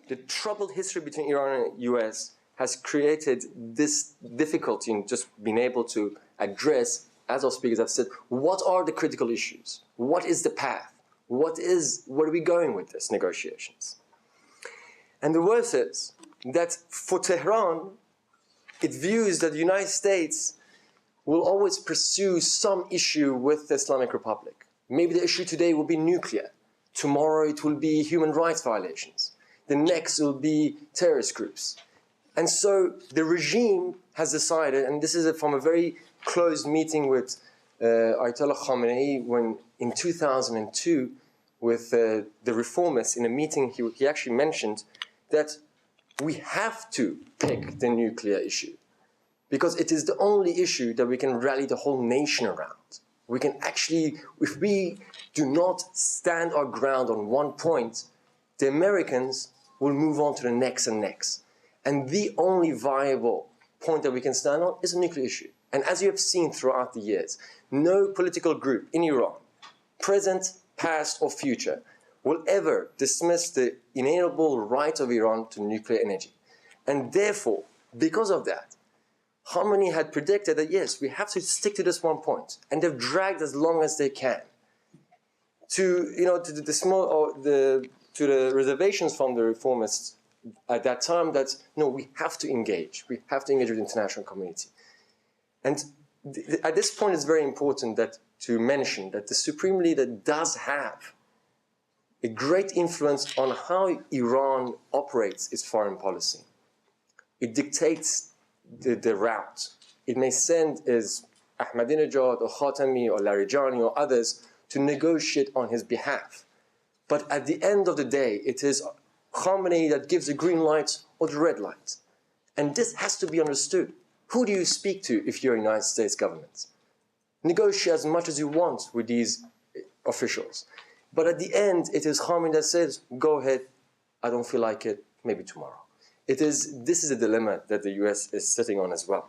the troubled history between Iran and the US has created this difficulty in just being able to address, as our speakers have said, what are the critical issues? What is the path? Where are we going with this negotiations? And the worst is that for Tehran, it views that the United States will always pursue some issue with the Islamic Republic. Maybe the issue today will be nuclear. Tomorrow it will be human rights violations. The next will be terrorist groups. And so the regime has decided, and this is from a very closed meeting with Ayatollah Khamenei when in 2002 with the reformists in a meeting he actually mentioned that we have to pick the nuclear issue because it is the only issue that we can rally the whole nation around. We can actually, if we do not stand our ground on one point, the Americans will move on to the next and next. And the only viable point that we can stand on is a nuclear issue. And as you have seen throughout the years, no political group in Iran, present, past, or future, will ever dismiss the inalienable right of Iran to nuclear energy. And therefore, because of that, Khamenei had predicted that yes, we have to stick to this one point, and they've dragged as long as they can to the reservations from the reformists at that time that no, we have to engage. We have to engage with the international community. And at this point, it's very important to mention that the Supreme Leader does have a great influence on how Iran operates its foreign policy. It dictates the route. It may send Ahmadinejad or Khatami or Larijani or others to negotiate on his behalf. But at the end of the day, it is Khamenei that gives the green light or the red light. And this has to be understood. Who do you speak to if you're a United States government? Negotiate as much as you want with these officials. But at the end, it is Khamenei that says, go ahead, I don't feel like it, maybe tomorrow. This is a dilemma that the US is sitting on as well.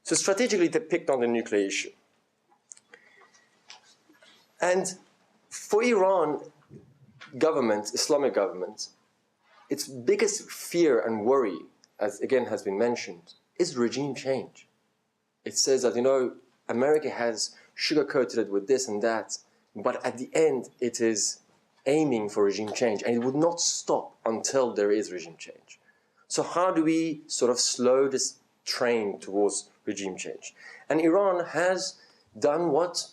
So strategically, they picked on the nuclear issue. And for Iran government, Islamic government, its biggest fear and worry, as again has been mentioned, is regime change. It says that, America has sugar-coated it with this and that, but at the end, it is aiming for regime change, and it would not stop until there is regime change. So how do we sort of slow this train towards regime change? And Iran has done what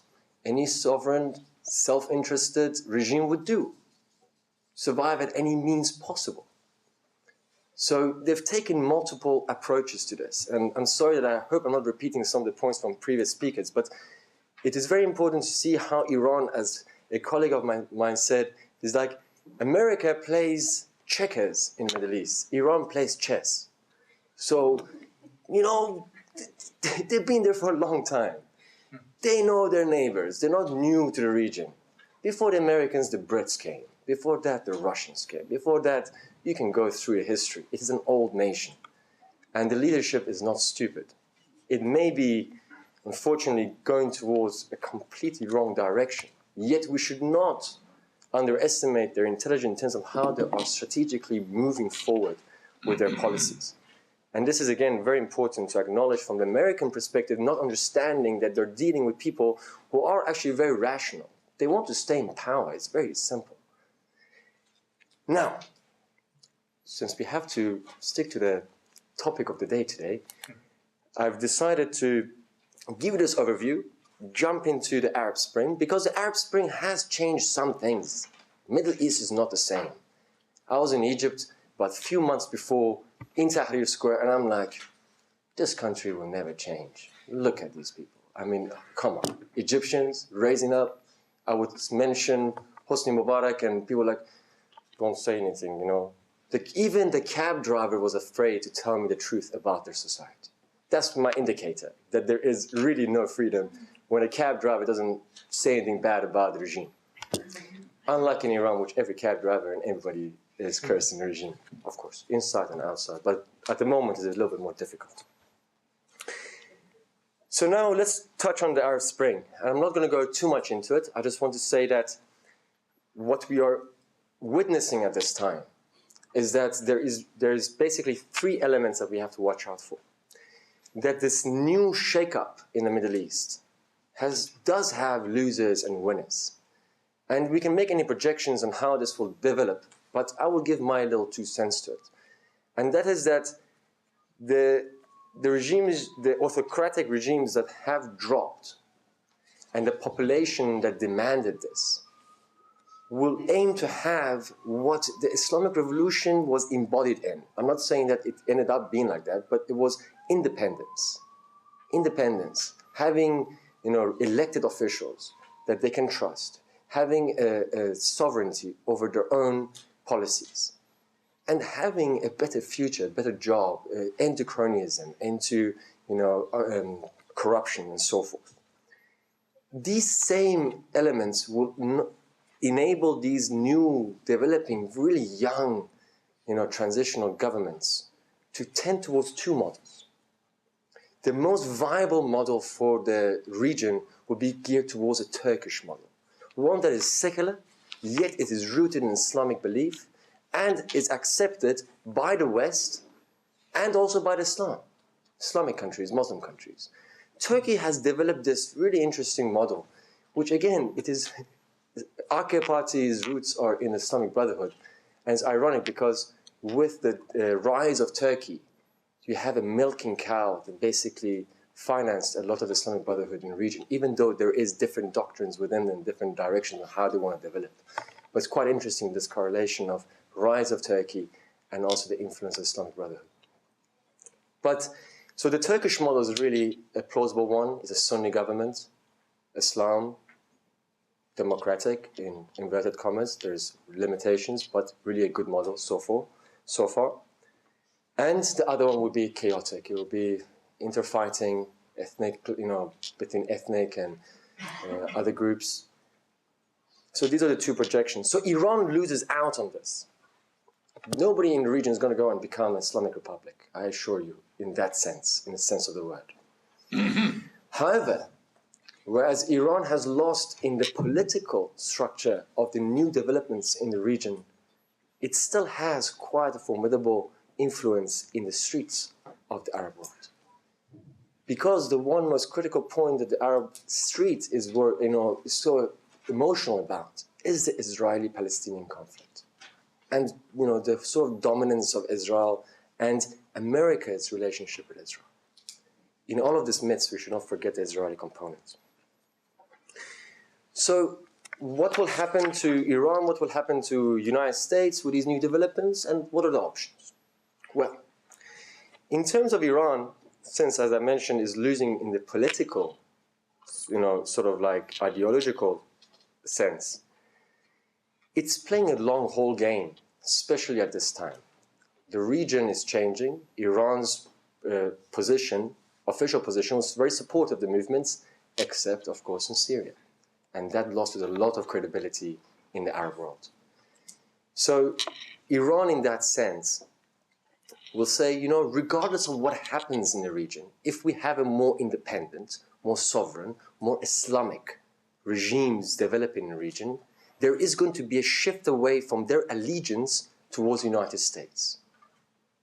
any sovereign, self-interested regime would do: survive at any means possible. So they've taken multiple approaches to this. And I'm sorry that I hope I'm not repeating some of the points from previous speakers, but it is very important to see how Iran, as a colleague of mine said, is like America plays checkers in the Middle East. Iran plays chess. So, they've been there for a long time. They know their neighbors. They're not new to the region. Before the Americans, the Brits came. Before that, the Russians came. Before that, you can go through the history. It is an old nation. And the leadership is not stupid. It may be, unfortunately, going towards a completely wrong direction. Yet we should not underestimate their intelligence in terms of how they are strategically moving forward with their policies. And this is, again, very important to acknowledge from the American perspective, not understanding that they're dealing with people who are actually very rational. They want to stay in power. It's very simple. Now, since we have to stick to the topic of the day today, I've decided to give you this overview, jump into the Arab Spring, because the Arab Spring has changed some things. Middle East is not the same. I was in Egypt about a few months before in Tahrir Square, and I'm like, this country will never change. Look at these people. I mean, come on. Egyptians raising up. I would mention Hosni Mubarak, and people like, don't say anything, Even the cab driver was afraid to tell me the truth about their society. That's my indicator, that there is really no freedom when a cab driver doesn't say anything bad about the regime. Unlike in Iran, which every cab driver and everybody is cursing the regime, of course, inside and outside. But at the moment, it's a little bit more difficult. So now let's touch on the Arab Spring. And I'm not going to go too much into it. I just want to say that what we are witnessing at this time is that there is basically three elements that we have to watch out for. That this new shakeup in the Middle East does have losers and winners. And we can make any projections on how this will develop, but I will give my little 2 cents to it. And that is that the regimes, the autocratic regimes that have dropped, and the population that demanded this, will aim to have what the Islamic Revolution was embodied in. I'm not saying that it ended up being like that, but it was independence. Independence, having elected officials that they can trust, having a sovereignty over their own policies, and having a better future, a better job, end to cronyism, into corruption and so forth. These same elements will enable these new, developing, really young, transitional governments to tend towards 2 models. The most viable model for the region would be geared towards a Turkish model, one that is secular, yet it is rooted in Islamic belief and is accepted by the West and also by the Islamic countries, Muslim countries. Turkey has developed this really interesting model, which again, AK Party's roots are in Islamic Brotherhood. And it's ironic because with the rise of Turkey, you have a milking cow that basically financed a lot of Islamic Brotherhood in the region, even though there is different doctrines within them, different directions of how they want to develop. But it's quite interesting, this correlation of rise of Turkey and also the influence of Islamic Brotherhood. But, so the Turkish model is really a plausible one. It's a Sunni government, Islam, democratic, in inverted commas. There's limitations, but really a good model so far. And the other one would be chaotic. It would be interfighting, ethnic, between ethnic and other groups. So these are the 2 projections. So Iran loses out on this. Nobody in the region is going to go and become an Islamic Republic, I assure you, in that sense, in the sense of the word. However, whereas Iran has lost in the political structure of the new developments in the region, it still has quite a formidable influence in the streets of the Arab world. Because the one most critical point that the Arab street is so emotional about is the Israeli-Palestinian conflict. And the sort of dominance of Israel and America's relationship with Israel. In all of this myths, we should not forget the Israeli component. So what will happen to Iran, what will happen to the United States with these new developments, and what are the options? Well, in terms of Iran, since, as I mentioned, is losing in the political, sort of like ideological sense, it's playing a long-haul game, especially at this time. The region is changing. Iran's official position, was very supportive of the movements, except, of course, in Syria. And that lost a lot of credibility in the Arab world. So Iran, in that sense, will say, regardless of what happens in the region, if we have a more independent, more sovereign, more Islamic regimes developing in the region, there is going to be a shift away from their allegiance towards the United States.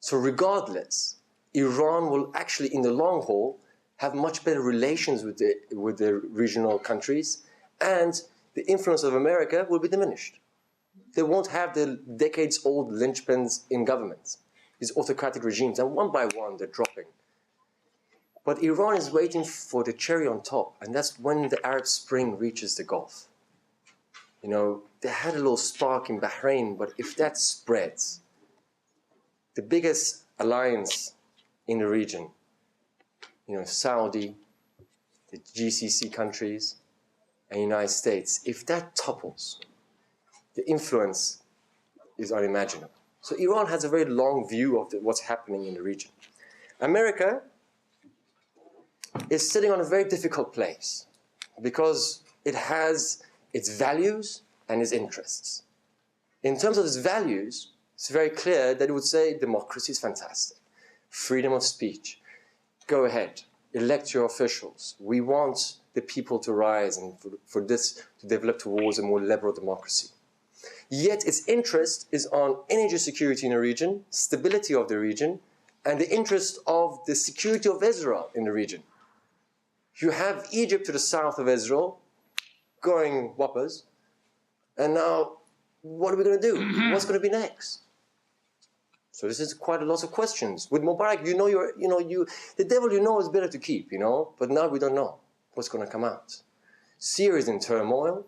So regardless, Iran will actually, in the long haul, have much better relations with the regional countries, and the influence of America will be diminished. They won't have the decades-old linchpins in governments, these autocratic regimes, and one by one they're dropping. But Iran is waiting for the cherry on top, and that's when the Arab Spring reaches the Gulf. They had a little spark in Bahrain, but if that spreads, the biggest alliance in the region, Saudi, the GCC countries, and United States, if that topples, the influence is unimaginable. So Iran has a very long view of what's happening in the region. America is sitting on a very difficult place because it has its values and its interests. In terms of its values, it's very clear that it would say democracy is fantastic, freedom of speech, go ahead, elect your officials. We want the people to rise and for this to develop towards a more liberal democracy. Yet its interest is on energy security in the region, stability of the region, and the interest of the security of Israel in the region. You have Egypt to the south of Israel going whoppers, and now what are we going to do? What's going to be next? So this is quite a lot of questions. With Mubarak, the devil is better to keep, but now we don't know what's going to come out. Syria is in turmoil.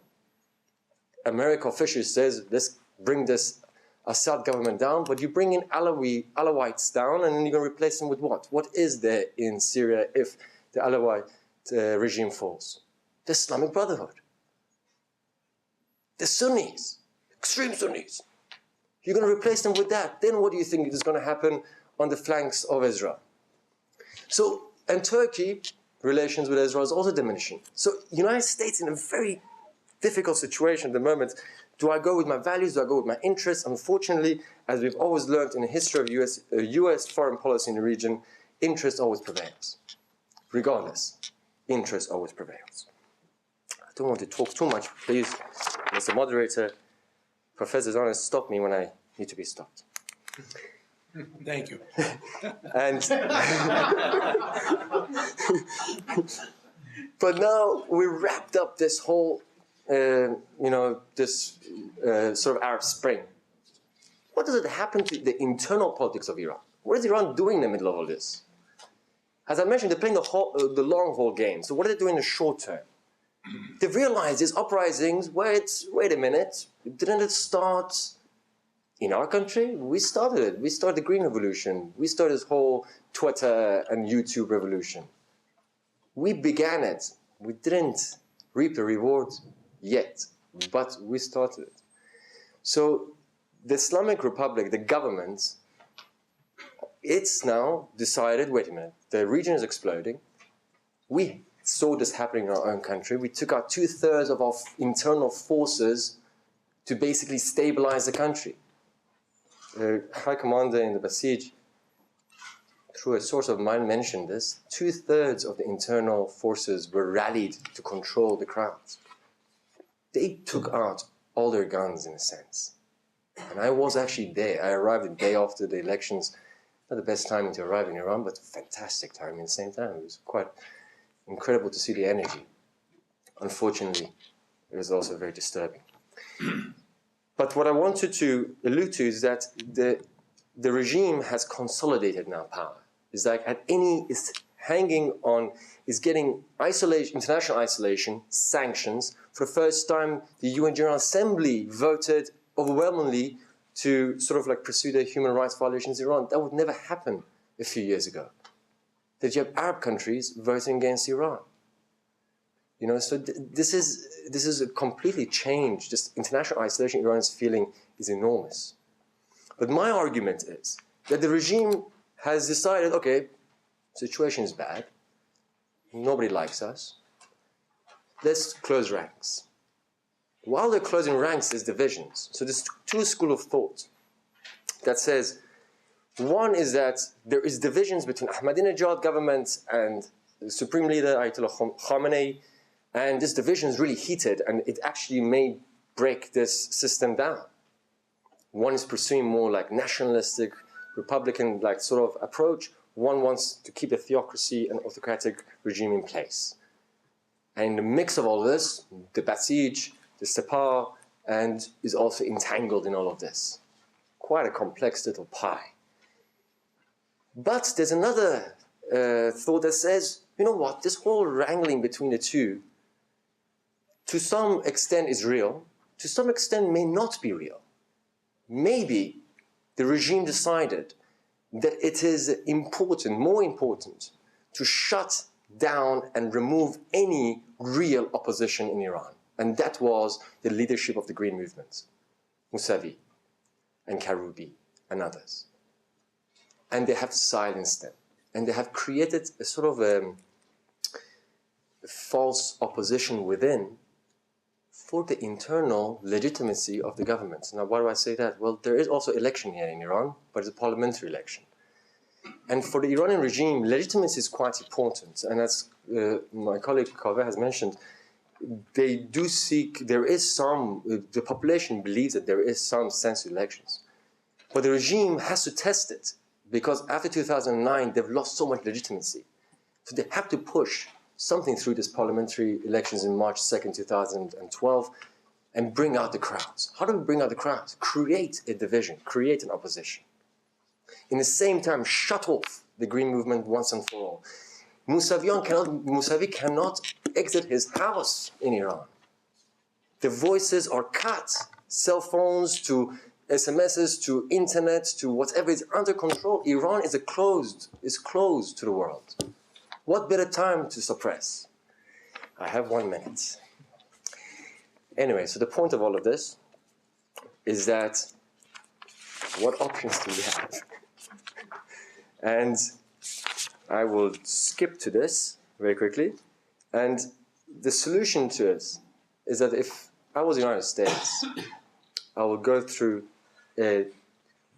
America officially says, let's bring this Assad government down, but you bring in Alawites down, and then you're going to replace them with what? What is there in Syria if the Alawite regime falls? The Islamic Brotherhood. The Sunnis, extreme Sunnis. You're going to replace them with that. Then what do you think is going to happen on the flanks of Israel? So, and Turkey, relations with Israel is also diminishing. So, United States in a very difficult situation at the moment. Do I go with my values? Do I go with my interests? Unfortunately, as we've always learned in the history of US foreign policy in the region, interest always prevails. Regardless, interest always prevails. I don't want to talk too much. Please, Mr. Moderator, Professor Zahn, stop me when I need to be stopped. Thank you. And but now we wrapped up this whole, this sort of Arab Spring. What does it happen to the internal politics of Iran? What is Iran doing in the middle of all this? As I mentioned, they're playing the long haul game. So what are they doing in the short term? They've realized these uprisings, wait a minute, didn't it start in our country? We started it. We started the Green Revolution. We started this whole Twitter and YouTube revolution. We began it. We didn't reap the rewards yet, but we started it. So the Islamic Republic, the government, it's now decided, wait a minute, the region is exploding. We saw this happening in our own country. We took out 2/3 of our internal forces to basically stabilize the country. The High Commander in the Basij, through a source of mine, mentioned this. 2/3 of the internal forces were rallied to control the crowds. They took out all their guns, in a sense. And I was actually there. I arrived the day after the elections. Not the best time to arrive in Iran, but fantastic time at the same time. It was quite incredible to see the energy. Unfortunately, it was also very disturbing. But what I wanted to allude to is that the regime has consolidated now power. It's like is getting isolation, international isolation, sanctions. For the first time, the UN General Assembly voted overwhelmingly to sort of like pursue the human rights violations in Iran. That would never happen a few years ago. That you have Arab countries voting against Iran. So this is a completely changed. Just international isolation Iran is feeling is enormous. But my argument is that the regime has decided, okay, situation is bad. Nobody likes us. Let's close ranks. While they're closing ranks, there's divisions. So there's two schools of thought that says, one is that there is divisions between Ahmadinejad government and the Supreme Leader Ayatollah Khamenei, and this division is really heated, and it actually may break this system down. One is pursuing more like nationalistic, Republican like sort of approach. One wants to keep a theocracy and autocratic regime in place. And in the mix of all this, the Basij, the Sepah, and is also entangled in all of this. Quite a complex little pie. But there's another thought that says, you know what, this whole wrangling between the two, to some extent is real, to some extent may not be real. Maybe the regime decided that it is important, more important, to shut down and remove any real opposition in Iran. And that was the leadership of the Green Movement, Mousavi and Karoubi and others. And they have silenced them. And they have created a sort of a false opposition within for the internal legitimacy of the government. Now, why do I say that? Well, there is also election here in Iran, but it's a parliamentary election. And for the Iranian regime, legitimacy is quite important. And as my colleague Kaveh has mentioned, they do seek, there is some, the population believes that there is some sense to elections. But the regime has to test it, because after 2009, they've lost so much legitimacy. So they have to push something through these parliamentary elections in March 2nd, 2012, and bring out the crowds. How do we bring out the crowds? Create a division, create an opposition. In the same time, shut off the Green Movement once and for all. Mousavi cannot exit his house in Iran. The voices are cut. Cell phones to SMSs to internet to whatever is under control. Iran is closed to the world. What better time to suppress? I have 1 minute. Anyway, so the point of all of this is that what options do we have? And I will skip to this very quickly. And the solution to it is that if I was in the United States, I will go through,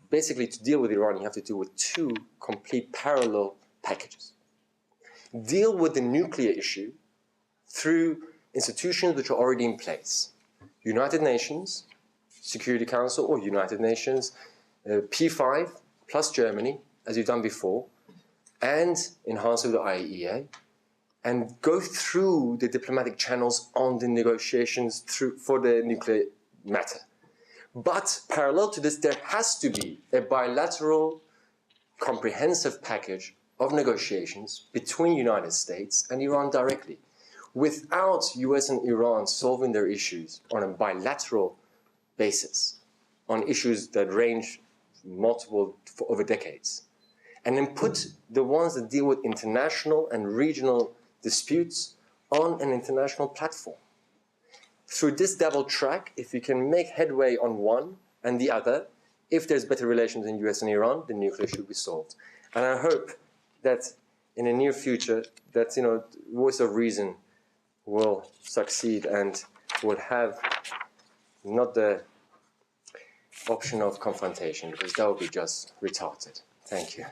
basically to deal with Iran, you have to deal with 2 complete parallel packages. Deal with the nuclear issue through institutions which are already in place. United Nations, Security Council or United Nations, P5 plus Germany, as you've done before, and enhance with the IAEA, and go through the diplomatic channels on the negotiations for the nuclear matter. But parallel to this, there has to be a bilateral, comprehensive package of negotiations between United States and Iran directly, without US and Iran solving their issues on a bilateral basis, on issues that range multiple for over decades. And then put the ones that deal with international and regional disputes on an international platform. Through this double track, if you can make headway on one and the other, if there's better relations in US and Iran, the nuclear should be solved. And I hope that in the near future, that Voice of Reason will succeed and will have not the option of confrontation, because that would be just retarded. Thank you.